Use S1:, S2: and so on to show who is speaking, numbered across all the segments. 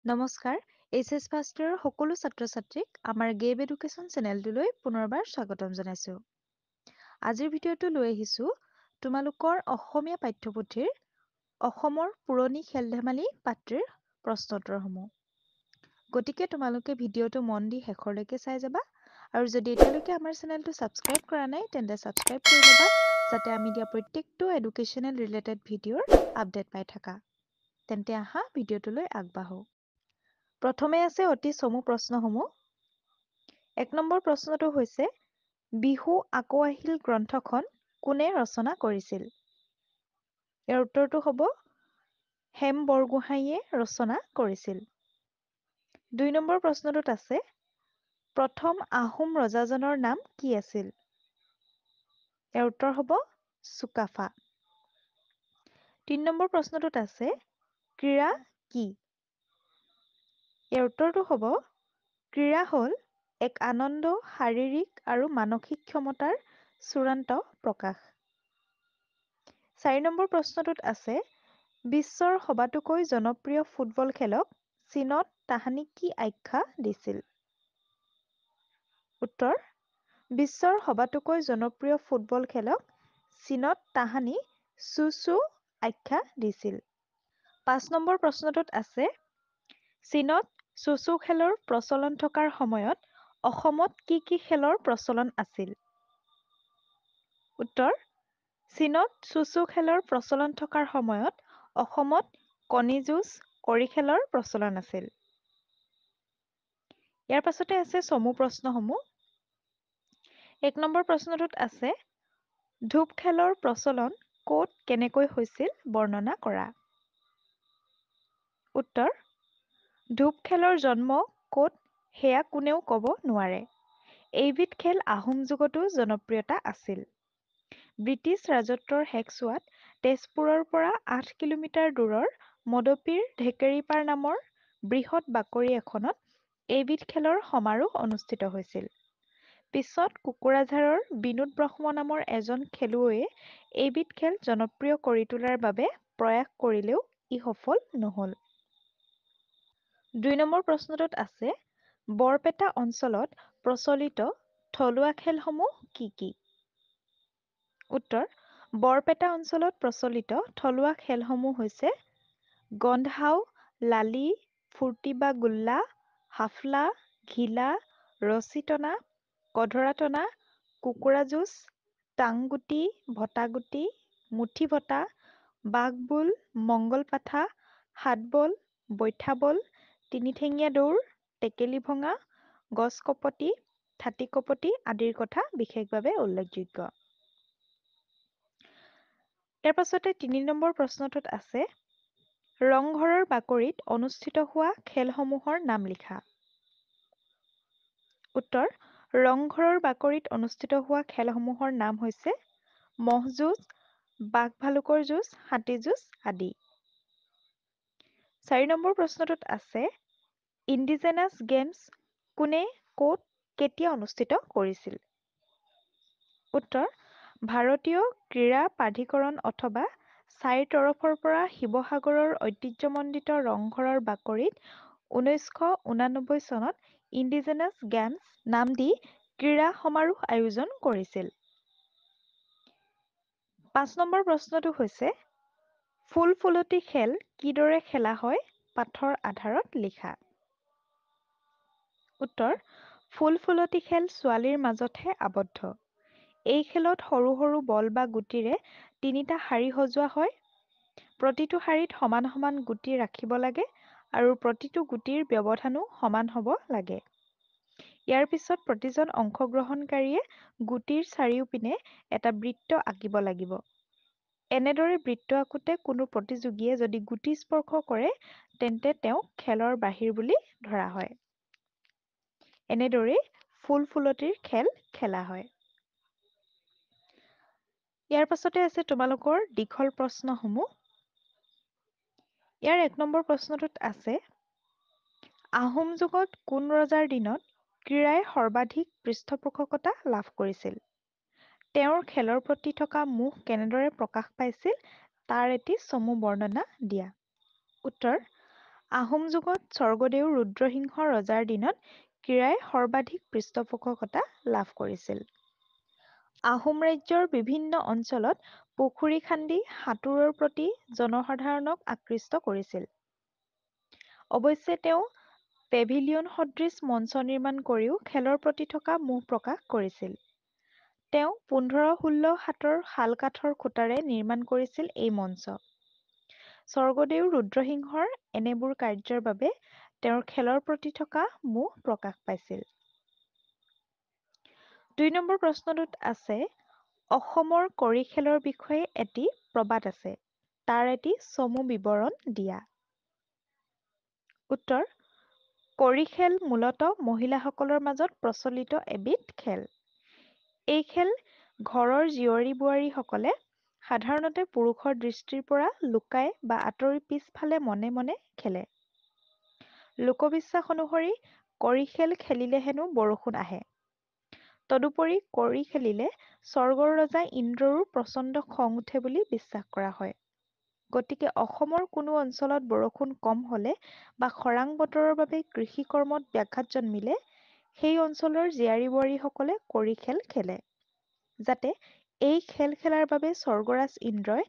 S1: নমস্কাৰ এইচএছ ফাৰ্ষ্টৰ সকলো ছাত্ৰ-ছাত্ৰীক আমাৰ গেব এডুকেশ্যন চেনেলটোলৈ পুনৰবাৰ স্বাগতম জনাইছো। আজিৰ ভিডিঅ'টো লৈ আহিছো তোমালোকৰ অসমীয়া পাঠ্যপুথিৰ অসমৰ পুৰণি খেল-ধেমালি পাঠ্যৰ প্ৰশ্নোত্তৰসমূহ। গতিকে তোমালোকে ভিডিঅ'টো মন দি শেষৰলৈকে চাই যাবা আৰু যদি এতিয়ালৈকে আমাৰ চেনেলটো ছাবস্ক্ৰাইব কৰা নাই তেন্তে ছাবস্ক্ৰাইব কৰি ল'বা যাতে আমি দিয়া প্ৰত্যেকটো এডুকেশ্যনেল ৰিলেটেড ভিডিঅ'ৰ আপডেট পাই থাকা। তেন্তে আহা ভিডিঅ'টোলৈ আগবাঢ়ো। প্ৰথমে আছে অতি চমু প্ৰশ্নসমূহ। ১ নম্বৰ প্ৰশ্নটো হৈছে বিহু আকৌ আহিল গ্ৰন্থখন কোনে ৰচনা কৰিছিল? ইয়াৰ উত্তৰটো হ'ব হেম বৰগোহাঁইয়ে ৰচনা কৰিছিল। ২ নম্বৰ প্ৰশ্নটোত আছে প্ৰথম আহোম ৰজাজনৰ নাম কি আছিল? ইয়াৰ উত্তৰ হ'ব চুকাফা। ৩ নম্বৰ প্ৰশ্নটোত আছে ক্ৰীড়া কি? ইয়াৰ উত্তৰটো হ'ব ক্ৰীড়া হ'ল এক আনন্দ শাৰীৰিক আৰু মানসিক ক্ষমতাৰ চূড়ান্ত প্ৰকাশ। ৪ নম্বৰ প্ৰশ্নটোত আছে বিশ্বৰ সবাতোকৈ জনপ্ৰিয় ফুটবল খেলক চীনত তাহানি কি আখ্যা দিছিল? উত্তৰ বিশ্বৰ সবাতোকৈ জনপ্ৰিয় ফুটবল খেলক চীনত তাহানি চু আখ্যা দিছিল। ৫ নম্বৰ প্ৰশ্নটোত আছে চীনত চু খেলৰ প্ৰচলন থকাৰ সময়ত অসমত কি খেলৰ প্ৰচলন আছিল? উত্তৰ চীনত চু খেলৰ প্ৰচলন থকাৰ সময়ত অসমত কণী যুঁজ, কড়ি খেলৰ প্ৰচলন আছিল। ইয়াৰ পাছতে আছে চমু প্ৰশ্নসমূহ। ১ নম্বৰ প্ৰশ্নটোত আছে ধূপ খেলৰ প্ৰচলন ক'ত কেনেকৈ হৈছিল বৰ্ণনা কৰা। উত্তৰ ধূপ খেলৰ জন্ম ক'ত সেয়া কোনেও ক'ব নোৱাৰে। এইবিধ খেল আহোম যুগতো জনপ্ৰিয়তা আছিল। ব্ৰিটিছ ৰাজত্বৰ শেষচোৱাত তেজপুৰৰ পৰা ৮ কিলোমিটাৰ দূৰৰ মদপীৰ ঢেকেৰীপাৰ নামৰ বৃহৎ বাকৰি এখনত এইবিধ খেলৰ সমাৰোহ অনুষ্ঠিত হৈছিল। পিছত কোকৰাঝাৰৰ বিনোদ ব্ৰহ্ম নামৰ এজন খেলুৱৈয়ে এইবিধ খেল জনপ্ৰিয় কৰি তোলাৰ বাবে প্ৰয়াস কৰিলেও ই সফল নহ'ল। ২ নম্বৰ প্ৰশ্নটোত আছে বৰপেটা অঞ্চলত প্ৰচলিত থলুৱা খেলসমূহ কি? উত্তৰ বৰপেটা অঞ্চলত প্ৰচলিত থলুৱা খেলসমূহ হৈছে গন্ধহাও, লালি, ফুৰ্তি বা গুল্লা, হাফলা, ঘিলা, ৰছী টনা, কধৰা টনা, কুকুৰা যুঁজ, টাংগুটি, ভটাগুটি, মুঠি ভটা, বাঘবোল, মংগল পাঠা, হাতবল, বইঠা বল, তিনিঠেঙীয়া দৌৰ, টেকেলি ভঙা, গছ কপটি, থাতি কপটি আদিৰ কথা বিশেষভাৱে উল্লেখযোগ্য। ইয়াৰ পাছতে ৩ নম্বৰ প্ৰশ্নটোত আছে ৰংঘৰৰ বাকৰিত অনুষ্ঠিত হোৱা খেলসমূহৰ নাম লিখা। উত্তৰ ৰংঘৰৰ বাকৰিত অনুষ্ঠিত হোৱা খেলসমূহৰ নাম হৈছে ম'হ যুঁজ, বাঘ ভালুকৰ যুঁজ, হাতী যুঁজ আদি। ৪ নম্বৰ প্ৰশ্নটোত আছে ইণ্ডিজেনাছ গেমছ কোনে ক'ত কেতিয়া অনুষ্ঠিত কৰিছিল? উত্তৰ ভাৰতীয় ক্ৰীড়া প্ৰাধিকৰণ অথবা ছাইৰ তৰফৰ পৰা শিৱসাগৰৰ ঐতিহ্যমণ্ডিত ৰংঘৰৰ বাকৰিত ১৯৮৯ চনত ইণ্ডিজেনাছ গেমছ নাম দি ক্ৰীড়া সমাৰোহ আয়োজন কৰিছিল। ৫ নম্বৰ প্ৰশ্নটো হৈছে ফুল-ফুলতি খেল কিদৰে খেলা হয় পাঠৰ আধাৰত লিখা। উত্তৰ ফুল-ফুলতি খেল ছোৱালীৰ মাজতহে আবদ্ধ। এই খেলত সৰু সৰু বল বা গুটিৰে ৩টা শাৰী সজোৱা হয়। প্ৰতিটো শাৰীত সমান সমান গুটি ৰাখিব লাগে আৰু প্ৰতিটো গুটিৰ ব্যৱধানো সমান হ'ব লাগে। ইয়াৰ পিছত প্ৰতিজন অংশগ্ৰহণকাৰীয়ে গুটিৰ চাৰিওপিনে এটা বৃত্ত আঁকিব লাগিব। এনেদৰে বৃত্ত আঁকোতে কোনো প্ৰতিযোগীয়ে যদি গুটি স্পৰ্শ কৰে তেন্তে তেওঁক খেলৰ বাহিৰ বুলি ধৰা হয়। এনেদৰেই ফুল-ফুলতিৰ খেল খেলা হয়। ইয়াৰ পাছতে আছে তোমালোকৰ দীঘল প্ৰশ্নসমূহ। ইয়াৰ ১ নম্বৰ প্ৰশ্নটোত আছে আহোম যুগত কোন ৰজাৰ দিনত ক্ৰীড়াই সৰ্বাধিক পৃষ্ঠপোষকতা লাভ কৰিছিল? তেওঁৰ খেলৰ প্ৰতি থকা মোহ কেনেদৰে প্ৰকাশ পাইছিল তাৰ এটি চমু বৰ্ণনা দিয়া। উত্তৰ আহোম যুগত স্বৰ্গদেউ ৰুদ্ৰসিংহ ৰজাৰ দিনত ক্ৰীড়াই সৰ্বাধিক পৃষ্ঠপোষকতা লাভ কৰিছিল। আহোম ৰাজ্যৰ বিভিন্ন অঞ্চলত পুখুৰী খান্দি সাঁতোৰৰ প্ৰতি জনসাধাৰণক আকৃষ্ট কৰিছিল। অৱশ্যে তেওঁ পেভিলিয়ন সদৃশ মঞ্চ নিৰ্মাণ কৰিও খেলৰ প্ৰতি থকা মোহ প্ৰকাশ কৰিছিল। তেওঁ ১৫-১৬ হাতৰ শালকাঠৰ খুঁটাৰে নিৰ্মাণ কৰিছিল এই মঞ্চ। স্বৰ্গদেউ ৰুদ্ৰসিংহৰ এনেবোৰ কাৰ্যৰ বাবে তেওঁৰ খেলৰ প্ৰতি থকা মোহ প্ৰকাশ পাইছিল। ২ নম্বৰ প্ৰশ্নটোত আছে, অসমৰ কড়ি খেলৰ বিষয়ে এটি প্ৰবাদ আছে। তাৰ এটি চমু বিৱৰণ দিয়া। উত্তৰ: কড়ি খেল মূলতঃ মহিলাসকলৰ মাজত প্ৰচলিত এবিধ খেল। এই খেল ঘৰৰ জীয়ৰী-বোৱাৰীসকলে সাধাৰণতে পুৰুষৰ দৃষ্টিৰ পৰা লুকাই বা আঁতৰি পিছফালে মনে মনে খেলে। লোকবিশ্বাস অনুসৰি কড়ি খেল খেলিলে হেনো বৰষুণ আহে। তদুপৰি কড়ি খেলিলে স্বৰ্গৰ ৰজা ইন্দ্ৰৰো প্ৰচণ্ড খং উঠে বুলি বিশ্বাস কৰা হয়। গতিকে অসমৰ কোনো অঞ্চলত বৰষুণ কম হ'লে বা খৰাং বতৰৰ বাবে কৃষি কৰ্মত ব্যাঘাত জন্মিলে সেই অঞ্চলৰ জীয়াৰী-বোৱাৰীসকলে কড়ি খেল খেলে। যাতে এই খেল খেলাৰ বাবে স্বৰ্গৰাজ ইন্দ্ৰই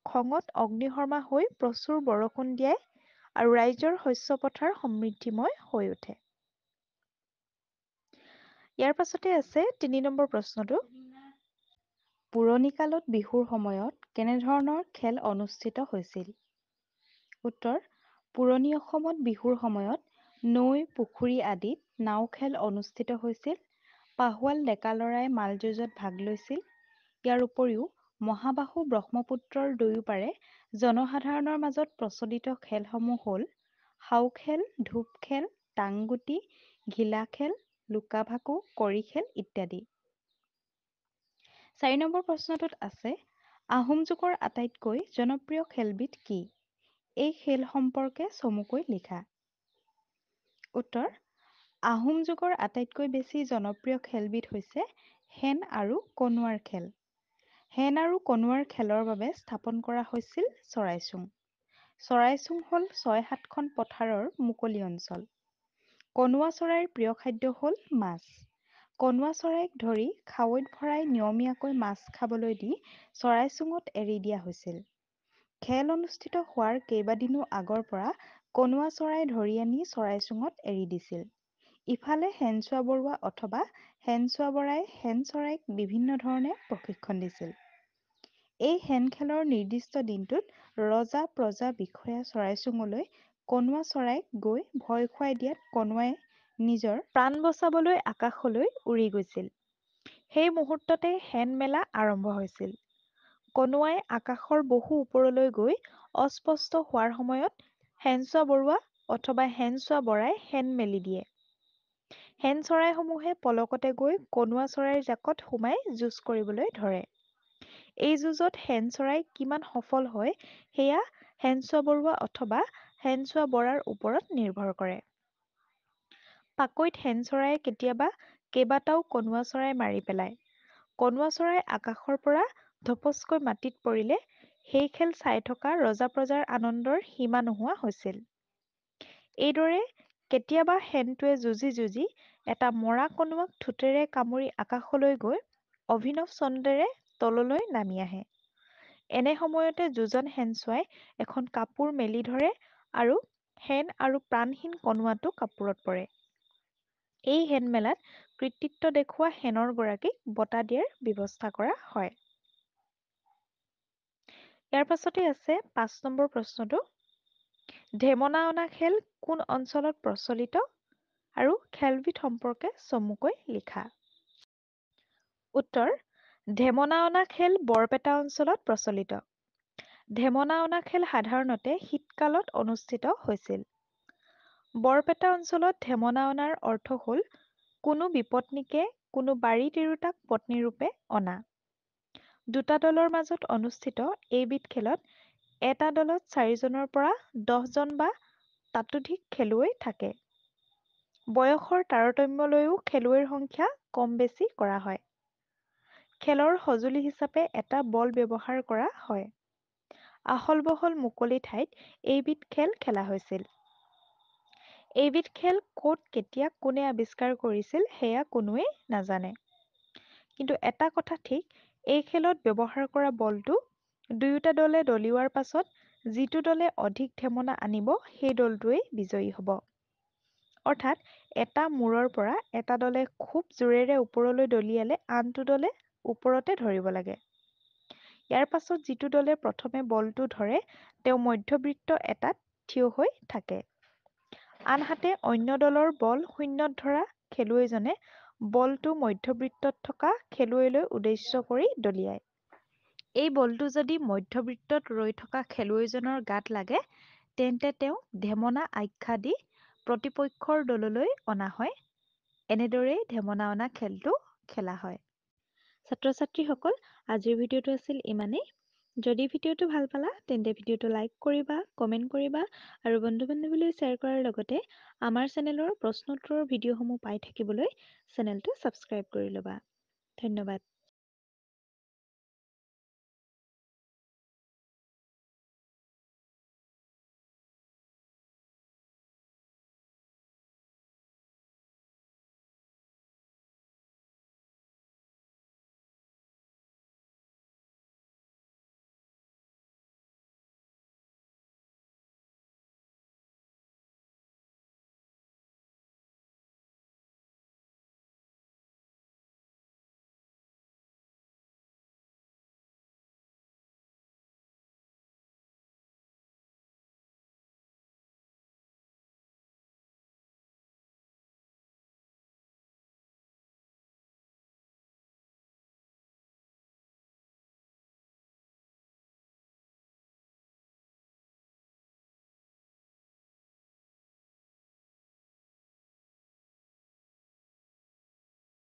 S1: খঙত অগ্নিশৰ্মা হৈ প্ৰচুৰ বৰষুণ দিয়ায় আৰু ৰাইজৰ শস্য পথাৰ সমৃদ্ধিময় হৈ উঠে। ইয়াৰ পাছতে আছে ৩ নম্বৰ প্ৰশ্নটো। পুৰণি কালত বিহুৰ সময়ত কেনেধৰণৰ খেল অনুষ্ঠিত হৈছিল? উত্তৰ: পুৰণি অসমত বিহুৰ সময়ত নৈ, পুখুৰী আদিত নাও খেল অনুষ্ঠিত হৈছিল। পাহোৱাল ডেকা ল'ৰাই মালযুঁজত ভাগ লৈছিল। ইয়াৰ উপৰিও মহাবাহু ব্ৰহ্মপুত্ৰৰ দুয়োপাৰে জনসাধাৰণৰ মাজত প্ৰচলিত খেলসমূহ হ'ল হাউ খেল, ধূপ খেল, টাংগুটি, ঘিলা খেল, লুকা-ভাকু, কড়ি খেল ইত্যাদি। ৪ নম্বৰ প্ৰশ্নটোত আছে, আহোম যুগৰ আটাইতকৈ জনপ্ৰিয় খেলবিধ কি? এই খেল সম্পৰ্কে চমুকৈ লিখা। উত্তৰ: আহোম যুগৰ আটাইতকৈ বেছি জনপ্ৰিয় খেলবিধ হৈছে শেন আৰু কণুৱাৰ খেল। শেন আৰু কণুৱাৰ খেলৰ বাবে স্থাপন কৰা হৈছিল চৰাইচোং। চৰাইচোং হ'ল ৬-৭খন পথাৰৰ মুকলি অঞ্চল। কণুৱা চৰাইৰ প্ৰিয় খাদ্য হ'ল মাছ। কণুৱা চৰাইক ধৰি খাৱৈত ভৰাই নিয়মীয়াকৈ মাছ খাবলৈ দি চৰাইচোঙত এৰি দিয়া হৈছিল। খেল অনুষ্ঠিত হোৱাৰ কেইবাদিনো আগৰ পৰা কণুৱা চৰাই ধৰি আনি চৰাইচোঙত এৰি দিছিল। ইফালে শেনচোৱা বৰুৱা অথবা শেনচোৱা বৰাই শেন চৰাইক বিভিন্ন ধৰণে প্ৰশিক্ষণ দিছিল। এই শেন খেলৰ নিৰ্দিষ্ট দিনটোত ৰজা-প্ৰজা বিষয়া চৰাইচোঙলৈ কণুৱা চৰাইক গৈ ভয় খুৱাই দিয়াত কণুৱাই নিজৰ প্ৰাণ বচাবলৈ আকাশলৈ উৰি গৈছিল। সেই মুহূৰ্ততে শেন মেলা আৰম্ভ হৈছিল। কণুৱাই আকাশৰ বহু ওপৰলৈ গৈ অস্পষ্ট হোৱাৰ সময়ত শেনচোৱা বৰুৱা অথবা শেনচোৱা বৰাই শেন মেলি দিয়ে। শেন চৰাইসমূহে পলকতে গৈ কণুৱা চৰাইৰ জাকত সোমাই যুঁজ কৰিবলৈ ধৰে। এই যুঁজত শেন চৰাই কিমান সফল হয় সেয়া শেনচোৱা বৰুৱা অথবা শেনচোৱা বৰাৰ ওপৰত নিৰ্ভৰ কৰে। পাকৈত শেন চৰাইয়ে কেতিয়াবা কেইবাটাও কণুৱা চৰাই মাৰি পেলায়। কণুৱা চৰাই আকাশৰ পৰা ধপচকৈ মাটিত পৰিলে সেই খেল চাই থকা ৰজা-প্ৰজাৰ আনন্দৰ সীমা নোহোৱা হৈছিল। এইদৰে কেতিয়াবা শেনটোৱে যুঁজি যুঁজি এটা মৰা কণুৱাক ঠোঁটেৰে কামুৰি আকাশলৈ গৈ অভিনৱ ছন্দেৰে তললৈ নামি আহে। এনে সময়তে দুজন শেনচোৱাই এখন কাপোৰ মেলি ধৰে আৰু শেন আৰু প্ৰাণহীন কণুৱাটো কাপোৰত পৰে। এই শেন মেলাত কৃতিত্ব দেখুওৱা শেনৰ গৰাকীক বঁটা দিয়াৰ ব্যৱস্থা কৰা হয়। ইয়াৰ পাছতে আছে ৫ নম্বৰ প্ৰশ্নটো। ঢেমনা অনা খেল কোন অঞ্চলত প্ৰচলিত আৰু খেলবিধ সম্পৰ্কে চমুকৈ লিখা। উত্তৰ: ঢেমনা অনা খেল বৰপেটা অঞ্চলত প্ৰচলিত। ঢেমনা অনা খেল সাধাৰণতে শীতকালত অনুষ্ঠিত হৈছিল। বৰপেটা অঞ্চলত ঢেমনা অনাৰ অৰ্থ হ'ল কোনো বিপত্নীকে কোনো বাৰী তিৰোতাক পত্নীৰূপে অনা। দুটা দলৰ মাজত অনুষ্ঠিত এইবিধ খেলত এটা দলত ৪জনৰ পৰা ১০জন বা ততোধিক খেলুৱৈ থাকে। বয়সৰ তাৰতম্য লৈও খেলুৱৈৰ সংখ্যা কম-বেছি কৰা হয়। খেলৰ সঁজুলি হিচাপে এটা বল ব্যৱহাৰ কৰা হয়। আহল-বহল মুকলি ঠাইত এইবিধ খেল খেলা হৈছিল। এইবিধ খেল ক'ত কেতিয়া কোনে আৱিষ্কাৰ কৰিছিল সেয়া কোনোৱেই নাজানে। কিন্তু এটা কথা ঠিক, এই খেলত ব্যৱহাৰ কৰা বলটো দুয়োটা দলে দলিওৱাৰ পাছত যিটো দলে অধিক ধেমনা আনিব সেই দলটোৱেই বিজয়ী হ'ব। অৰ্থাৎ এটা মূৰৰ পৰা এটা দলে খুব জোৰেৰে ওপৰলৈ দলিয়ালে আনটো দলে ওপৰতে ধৰিব লাগে। ইয়াৰ পাছত যিটো দলে প্ৰথমে বলটো ধৰে তেওঁ মধ্যবৃত্ত এটাত থিয় হৈ থাকে। আনহাতে অন্য দলৰ বল শূন্যত ধৰা খেলুৱৈজনে বলটো মধ্যবৃত্তত থকা খেলুৱৈলৈ উদ্দেশ্য কৰি দলিয়ায়। এই বলটো যদি মধ্যবৃত্তত ৰৈ থকা খেলুৱৈজনৰ গাত লাগে তেন্তে তেওঁ ধেমনা আখ্যা দি প্ৰতিপক্ষৰ দললৈ অনা হয়। এনেদৰেই ধেমনা অনা খেলটো খেলা হয়। ছাত্ৰ-ছাত্ৰীসকল, আজিৰ ভিডিঅ'টো আছিল ইমানেই। যদি ভিডিঅ'টো ভাল পালা তেন্তে ভিডিঅ'টো লাইক কৰিবা, কমেণ্ট কৰিবা আৰু বন্ধু-বান্ধৱীলৈ শ্বেয়াৰ কৰাৰ লগতে আমাৰ চেনেলৰ প্ৰশ্নোত্তৰৰ ভিডিঅ'সমূহ পাই থাকিবলৈ চেনেলটো ছাবস্ক্ৰাইব কৰি ল'বা। ধন্যবাদ।